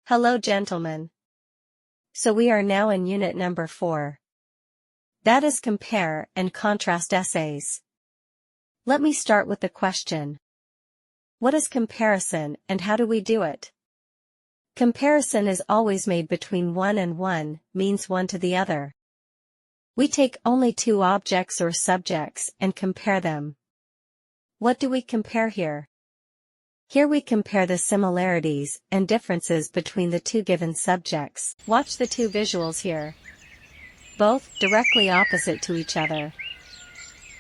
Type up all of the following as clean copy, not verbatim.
Hello gentlemen. So we are now in unit number 4. That is compare and contrast essays. Let me start with the question. What is comparison and how do we do it? Comparison is always made between one and one, means one to the other. We take only two objects or subjects and compare them. What do we compare here? Here we compare the similarities and differences between the two given subjects. Watch the two visuals here. Both directly opposite to each other.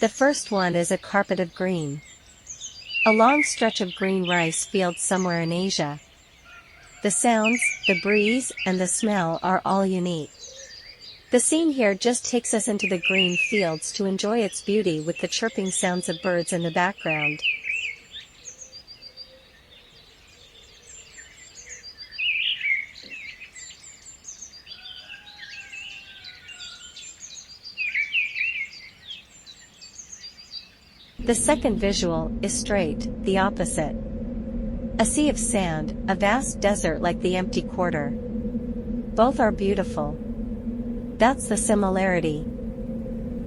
The first one is a carpet of green. A long stretch of green rice fields somewhere in Asia. The sounds, the breeze, and the smell are all unique. The scene here just takes us into the green fields to enjoy its beauty with the chirping sounds of birds in the background. The second visual is straight, the opposite. A sea of sand, a vast desert like the empty quarter. Both are beautiful. That's the similarity.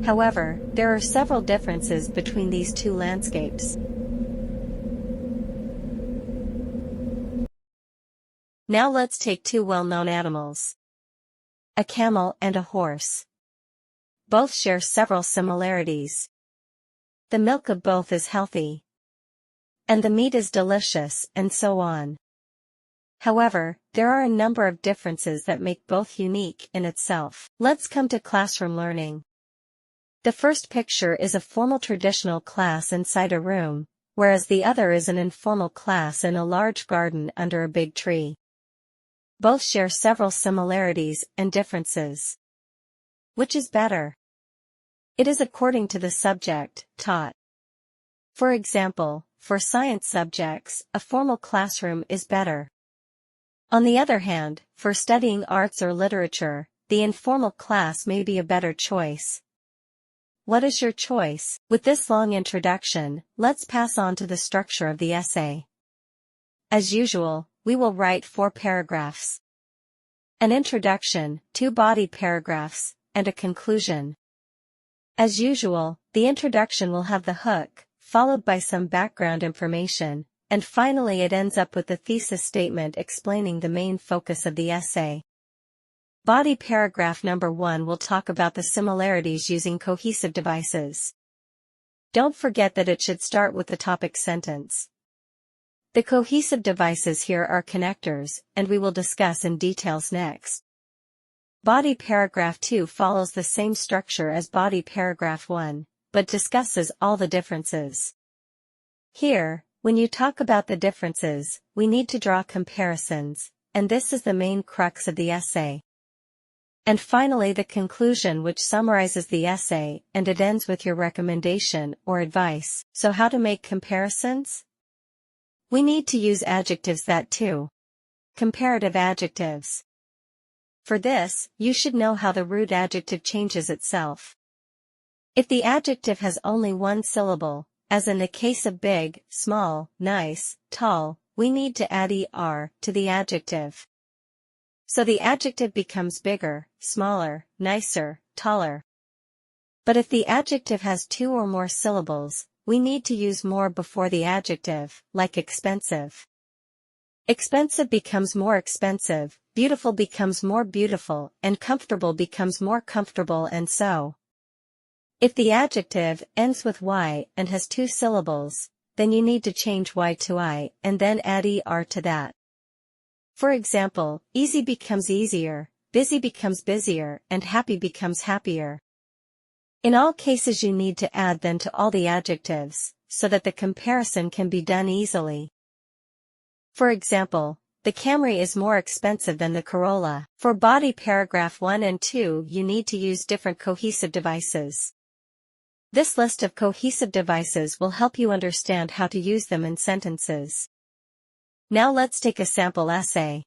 However, there are several differences between these two landscapes. Now let's take two well-known animals. A camel and a horse. Both share several similarities. The milk of both is healthy. And the meat is delicious, and so on. However, there are a number of differences that make both unique in itself. Let's come to classroom learning. The first picture is a formal traditional class inside a room, whereas the other is an informal class in a large garden under a big tree. Both share several similarities and differences. Which is better? It is according to the subject taught. For example, for science subjects, a formal classroom is better. On the other hand, for studying arts or literature, the informal class may be a better choice. What is your choice? With this long introduction, let's pass on to the structure of the essay. As usual, we will write 4 paragraphs. An introduction, 2 body paragraphs, and a conclusion. As usual, the introduction will have the hook, followed by some background information, and finally it ends up with the thesis statement explaining the main focus of the essay. Body paragraph number 1 will talk about the similarities using cohesive devices. Don't forget that it should start with the topic sentence. The cohesive devices here are connectors, and we will discuss in details next. Body paragraph 2 follows the same structure as body paragraph 1, but discusses all the differences. Here, when you talk about the differences, we need to draw comparisons, and this is the main crux of the essay. And finally the conclusion, which summarizes the essay, and it ends with your recommendation or advice. So how to make comparisons? We need to use adjectives that too. Comparative adjectives. For this, you should know how the root adjective changes itself. If the adjective has only one syllable, as in the case of big, small, nice, tall, we need to add er to the adjective. So the adjective becomes bigger, smaller, nicer, taller. But if the adjective has 2 or more syllables, we need to use more before the adjective, like expensive. Expensive becomes more expensive, beautiful becomes more beautiful, and comfortable becomes more comfortable, and so. If the adjective ends with y and has 2 syllables, then you need to change y to I and then add er to that. For example, easy becomes easier, busy becomes busier, and happy becomes happier. In all cases you need to add then to all the adjectives, so that the comparison can be done easily. For example, the Camry is more expensive than the Corolla. For body paragraph 1 and 2 you need to use different cohesive devices. This list of cohesive devices will help you understand how to use them in sentences. Now let's take a sample essay.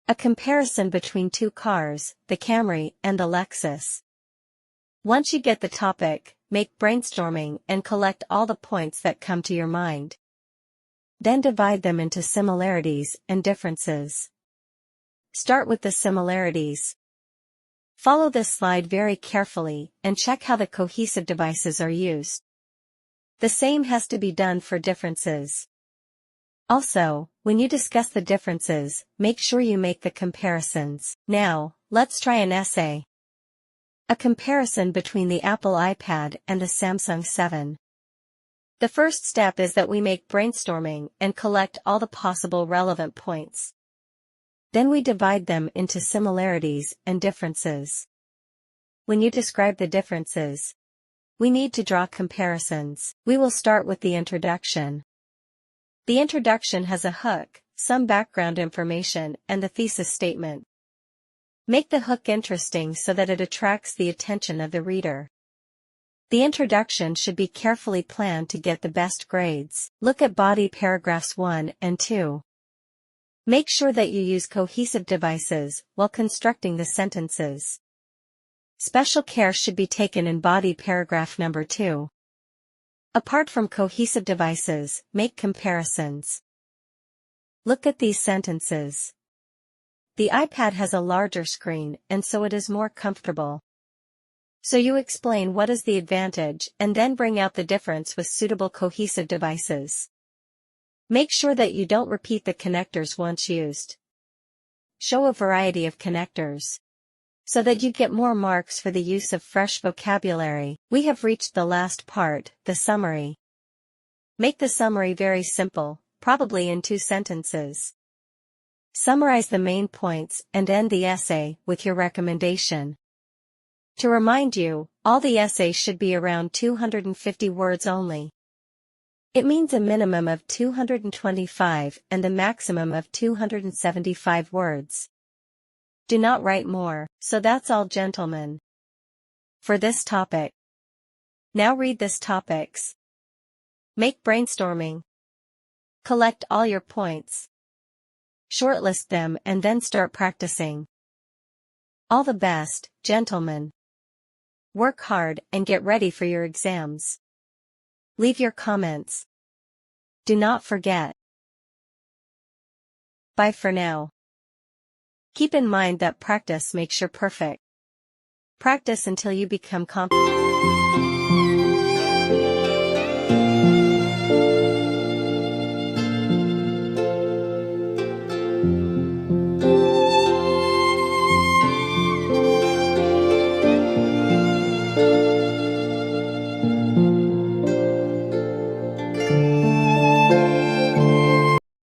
A comparison between 2 cars, the Camry and the Lexus. Once you get the topic, make brainstorming and collect all the points that come to your mind. Then divide them into similarities and differences. Start with the similarities. Follow this slide very carefully and check how the cohesive devices are used. The same has to be done for differences. Also, when you discuss the differences, make sure you make the comparisons. Now, let's try an essay. A comparison between the Apple iPad and the Samsung 7. The first step is that we make brainstorming and collect all the possible relevant points. Then we divide them into similarities and differences. When you describe the differences, we need to draw comparisons. We will start with the introduction. The introduction has a hook, some background information, and the thesis statement. Make the hook interesting so that it attracts the attention of the reader. The introduction should be carefully planned to get the best grades. Look at body paragraphs 1 and 2. Make sure that you use cohesive devices while constructing the sentences. Special care should be taken in body paragraph number 2. Apart from cohesive devices, make comparisons. Look at these sentences. The iPad has a larger screen and so it is more comfortable. So you explain what is the advantage and then bring out the difference with suitable cohesive devices. Make sure that you don't repeat the connectors once used. Show a variety of connectors, so that you get more marks for the use of fresh vocabulary. We have reached the last part, the summary. Make the summary very simple, probably in 2 sentences. Summarize the main points and end the essay with your recommendation. To remind you, all the essay should be around 250 words only. It means a minimum of 225 and a maximum of 275 words. Do not write more. So that's all, gentlemen, for this topic. Now read this topics. Make brainstorming. Collect all your points. Shortlist them and then start practicing. All the best, gentlemen. Work hard and get ready for your exams. Leave your comments. Do not forget. Bye for now. Keep in mind that practice makes you perfect. Practice until you become confident.